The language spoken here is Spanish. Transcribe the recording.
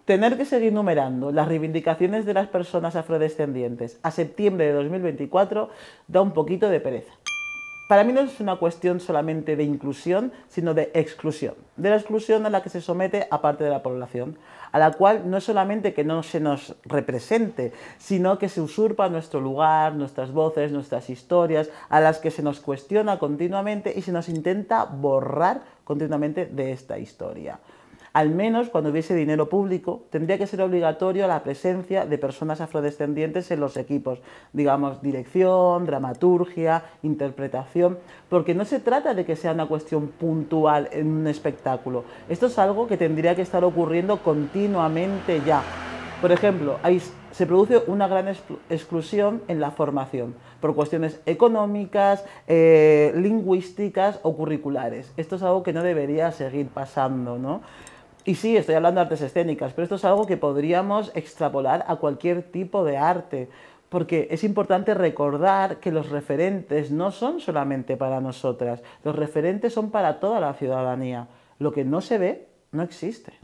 Tener que seguir numerando las reivindicaciones de las personas afrodescendientes a septiembre de 2024 da un poquito de pereza. Para mí no es una cuestión solamente de inclusión, sino de exclusión. De la exclusión a la que se somete a parte de la población, a la cual no es solamente que no se nos represente, sino que se usurpa nuestro lugar, nuestras voces, nuestras historias, a las que se nos cuestiona continuamente y se nos intenta borrar continuamente de esta historia. Al menos cuando hubiese dinero público, tendría que ser obligatorio la presencia de personas afrodescendientes en los equipos, digamos, dirección, dramaturgia, interpretación, porque no se trata de que sea una cuestión puntual en un espectáculo. Esto es algo que tendría que estar ocurriendo continuamente ya. Por ejemplo, se produce una gran exclusión en la formación por cuestiones económicas, lingüísticas o curriculares. Esto es algo que no debería seguir pasando, ¿no? Y sí, estoy hablando de artes escénicas, pero esto es algo que podríamos extrapolar a cualquier tipo de arte, porque es importante recordar que los referentes no son solamente para nosotras, los referentes son para toda la ciudadanía. Lo que no se ve, no existe.